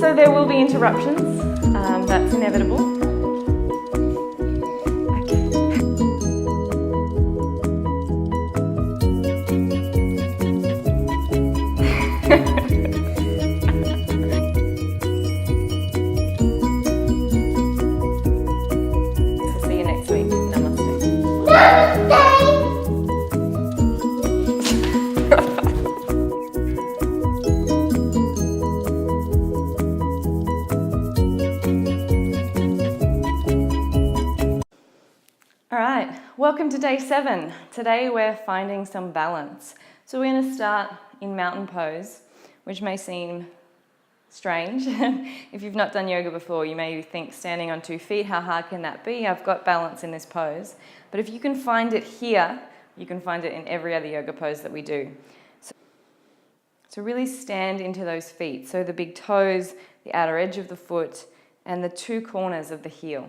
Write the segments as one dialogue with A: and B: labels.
A: So there will be interruptions, that's inevitable. See you next week. Namaste. All right, welcome to day 7. Today we're finding some balance. So we're going to start in mountain pose, which may seem strange. If you've not done yoga before, you may think standing on 2 feet, how hard can that be? I've got balance in this pose. But if you can find it here, you can find it in every other yoga pose that we do. So really stand into those feet. So the big toes, the outer edge of the foot, and the 2 corners of the heel.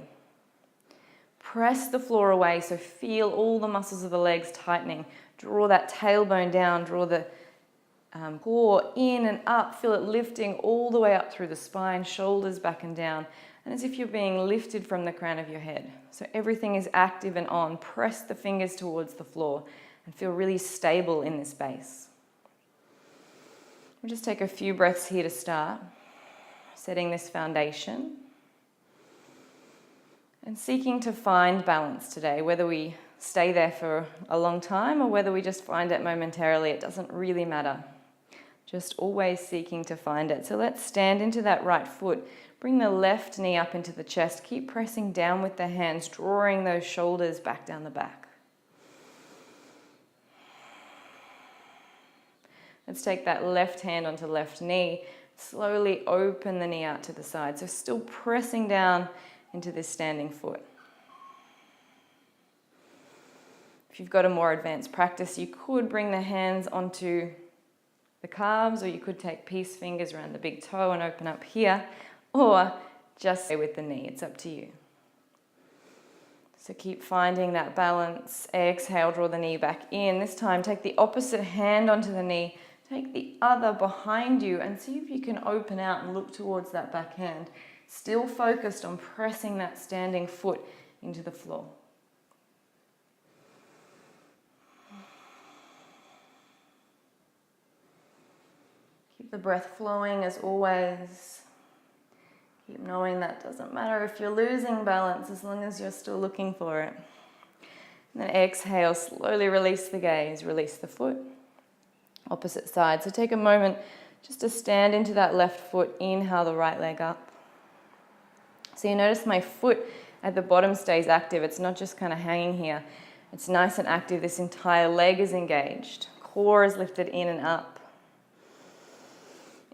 A: Press the floor away, so feel all the muscles of the legs tightening. Draw that tailbone down, draw the core in and up, feel it lifting all the way up through the spine, shoulders back and down, and as if you're being lifted from the crown of your head. So everything is active and on. Press the fingers towards the floor and feel really stable in this base. We'll just take a few breaths here to start, setting this foundation. And seeking to find balance today, whether we stay there for a long time or whether we just find it momentarily, it doesn't really matter. Just always seeking to find it. So let's stand into that right foot. Bring the left knee up into the chest. Keep pressing down with the hands, drawing those shoulders back down the back. Let's take that left hand onto left knee. Slowly open the knee out to the side. So still pressing down into this standing foot. If you've got a more advanced practice, you could bring the hands onto the calves, or you could take peace fingers around the big toe and open up here, or just stay with the knee. It's up to you. So keep finding that balance. Exhale, draw the knee back in. This time, take the opposite hand onto the knee, take the other behind you, and see if you can open out and look towards that back hand. Still focused on pressing that standing foot into the floor. Keep the breath flowing as always. Keep knowing that doesn't matter if you're losing balance as long as you're still looking for it. And then exhale, slowly release the gaze, release the foot. Opposite side. So take a moment just to stand into that left foot, inhale the right leg up. So you notice my foot at the bottom stays active. It's not just kind of hanging here. It's nice and active. This entire leg is engaged. Core is lifted in and up.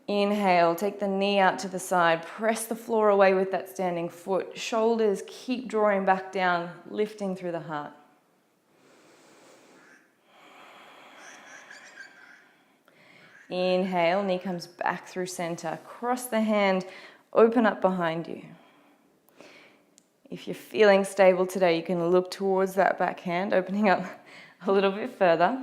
A: Inhale, take the knee out to the side. Press the floor away with that standing foot. Shoulders keep drawing back down, lifting through the heart. Inhale, knee comes back through center. Cross the hand, open up behind you. If you're feeling stable today, you can look towards that back hand, opening up a little bit further.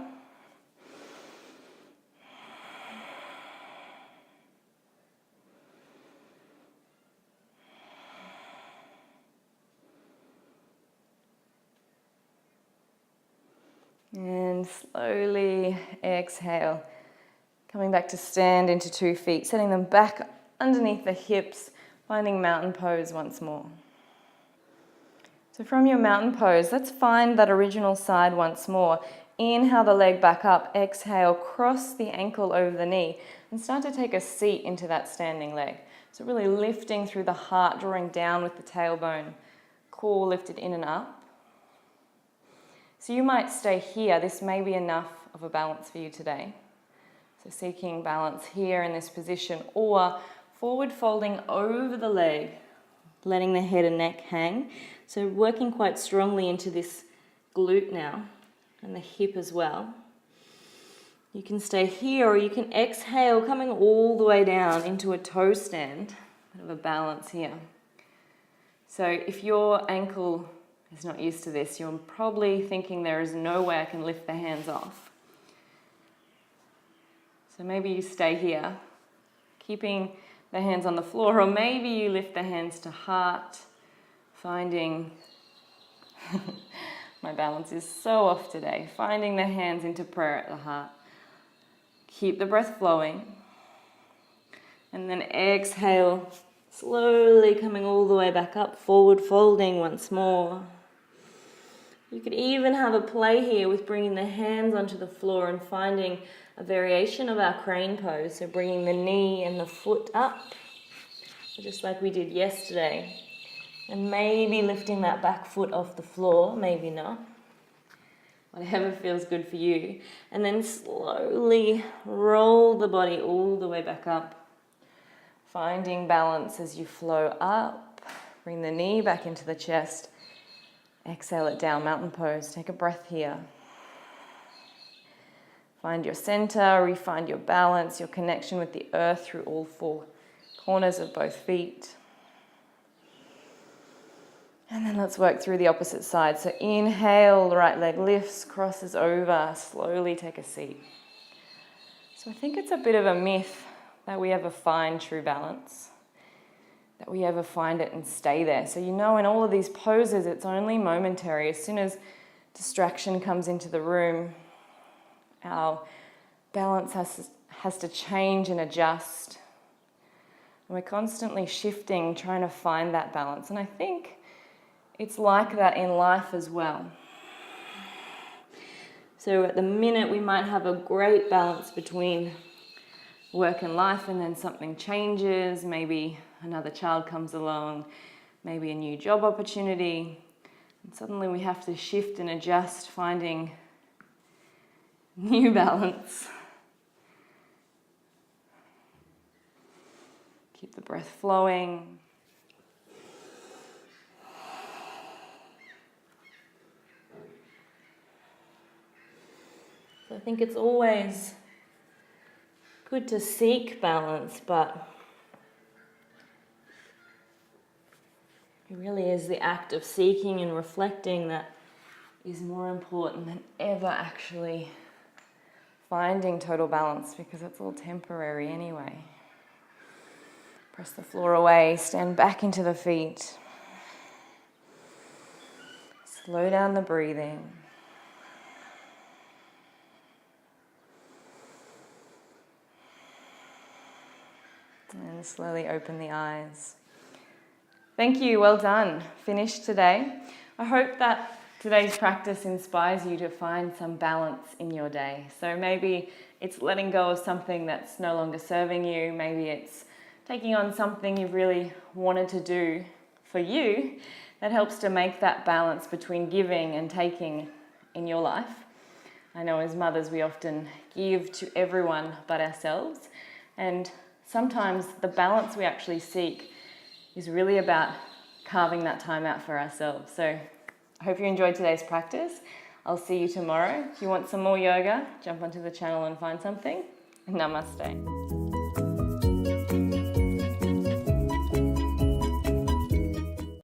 A: And slowly exhale, coming back to stand into 2 feet, setting them back underneath the hips, finding mountain pose once more. So from your mountain pose, let's find that original side once more. Inhale the leg back up, exhale, cross the ankle over the knee, and start to take a seat into that standing leg. So really lifting through the heart, drawing down with the tailbone, core lifted in and up. So you might stay here. This may be enough of a balance for you today. So seeking balance here in this position, or forward folding over the leg, letting the head and neck hang. So working quite strongly into this glute now, and the hip as well. You can stay here, or you can exhale, coming all the way down into a toe stand. Bit of a balance here. So if your ankle is not used to this, you're probably thinking there is no way I can lift the hands off. So maybe you stay here, keeping the hands on the floor, or maybe you lift the hands to heart, finding, my balance is so off today, finding the hands into prayer at the heart. Keep the breath flowing. And then exhale, slowly coming all the way back up, forward folding once more. You could even have a play here with bringing the hands onto the floor and finding a variation of our crane pose. So bringing the knee and the foot up, just like we did yesterday. And maybe lifting that back foot off the floor, maybe not. Whatever feels good for you. And then slowly roll the body all the way back up. Finding balance as you flow up. Bring the knee back into the chest. Exhale it down, mountain pose. Take a breath here. Find your center, refine your balance, your connection with the earth through all four corners of both feet. And then let's work through the opposite side. So inhale, the right leg lifts, crosses over, slowly take a seat. So I think it's a bit of a myth that we ever find true balance, that we ever find it and stay there. So in all of these poses, it's only momentary. As soon as distraction comes into the room, our balance has to change and adjust. And we're constantly shifting, trying to find that balance. And I think it's like that in life as well. So at the minute, we might have a great balance between work and life, and then something changes, maybe another child comes along, maybe a new job opportunity, and suddenly we have to shift and adjust, finding new balance. Keep the breath flowing. So I think it's always good to seek balance, but it really is the act of seeking and reflecting that is more important than ever actually finding total balance, because it's all temporary anyway. Press the floor away, stand back into the feet. Slow down the breathing. And slowly open the eyes. Thank you, well done. Finished today. I hope that today's practice inspires you to find some balance in your day. So maybe it's letting go of something that's no longer serving you. Maybe it's taking on something you've really wanted to do for you that helps to make that balance between giving and taking in your life. I know as mothers we often give to everyone but ourselves, and sometimes the balance we actually seek is really about carving that time out for ourselves. So I hope you enjoyed today's practice. I'll see you tomorrow. If you want some more yoga, jump onto the channel and find something. Namaste.